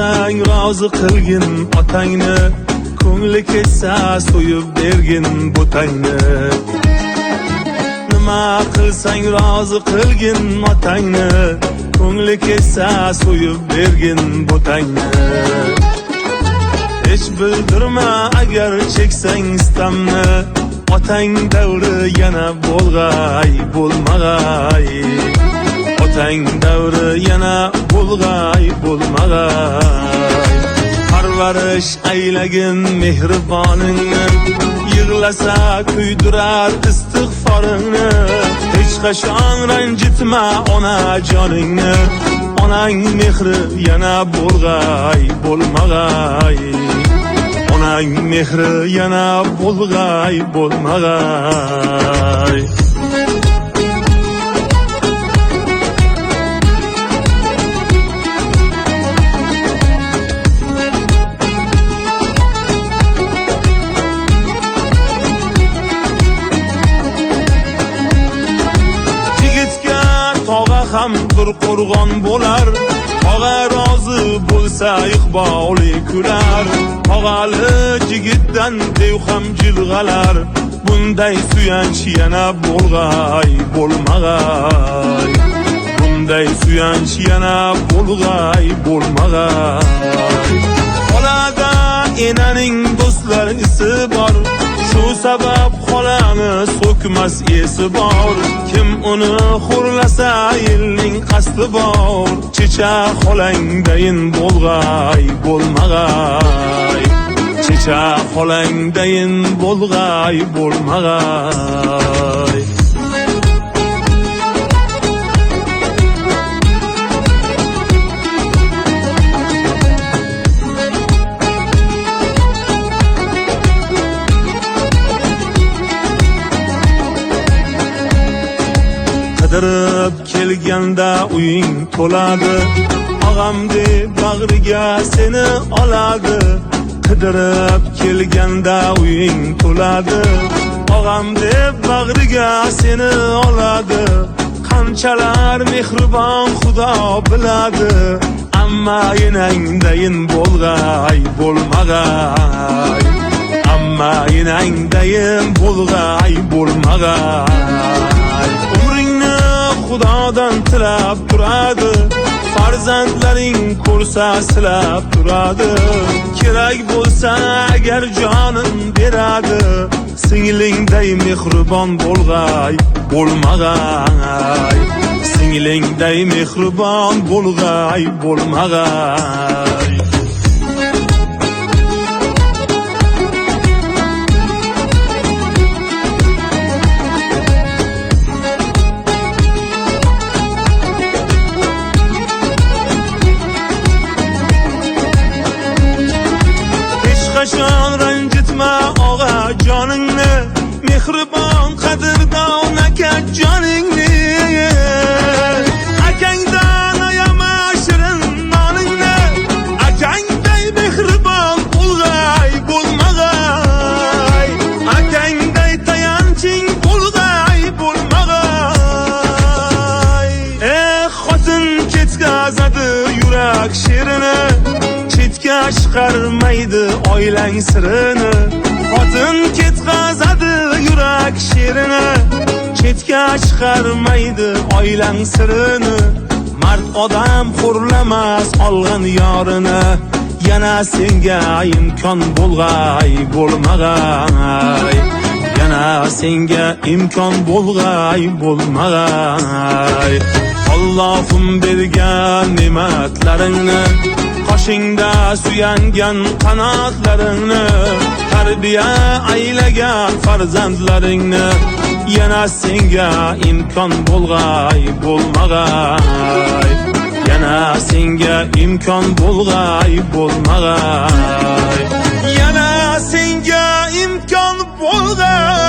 qilsang rozi qilgin otangni, ko'ngli ketsa so'yib bergin butangni. Nima qilsang rozi qilgin otangni, ko'ngli ketsa so'yib bergin butangni. Hech bildirma agar cheksang istamni, otang davri yana bo'lg'ay bo'lmag'ay. Otang davri yana bo'lg'ay bo'lmag'ay. Parvarish aylagin mehriboningni, yig'lasa kuydirar istig'foringni. Hech qachon ranjitma ona joningni, onang mehri yana bo'lg'ay bo'lmag'ay. Onang mehri yana bo'lg'ay bo'lmag'ay. Ham bir qo'rg'on bo'lar, tog'a rozi bo'lsa iqboli kular. Tog'ali jigitdan dev ham jilg'alar, bunday suyanch yana bo'lg'ay bo'lmag'ay. Bunday suyanch yana bo'lg'ay bo'lmag'ay. Xolada enaning do'stlar isi bor, shu sabab xolani so'kmas esi bor. Kim uni xo'rlasa elning qasdi bor. Checha xolangdayin bo'lg'ay bo'lmag'ay. Checha xolangdayin bo'lg'ay bo'lmag'ay. Qidirib kelganda uying to'ladi, og'am deb bag'riga seni oladi. Qidirib kelganda uying to'ladi, og'am deb bag'riga seni oladi. Qanchalar mehribon Xudo biladi, amma enangdayin bo'lg'ay bo'lmag'ay. Amma enangdayin bo'lg'ay bo'lmag'ay. Xudodan tilab turadi, farzandlaring ko'rsa silab turadi. Kerak bo'lsa agar jonin beradi, singlingday mehribon bo'lg'ay bo'lmag'ay. Singlingday mehribon bo'lg'ay bo'lmag'ay. Qachon ranjitma og'a joningni, mehribon qadrdon aka joningni. Akangdan ayama shirin noningni, akangday mehribon bo'lg'ay bo'lmag'ay. Akangday tayanching bo'lg'ay bo'lmag'ay. Xotin ketkazadi yurak sherini, chetga chiqarmaydi oilang sirini. Xotin ketkazadi yurak sherini, chetga chiqarmaydi oilang sirini. Mard odam xo'rlamas olgan yorini, yana senga imkon bo'lg'ay bo'lmag'ay. Yana senga imkon bo'lg'ay bo'lmag'ay. Allohim bergan ne'matlaringni, qoshingda suyangan qanotlaringni, tarbiya aylagan farzandlaringni, yana senga imkon bo'lg'ay bo'lmag'ay. Yana senga imkon bo'lg'ay bo'lmag'ay. Yana senga imkon bo'lg'ay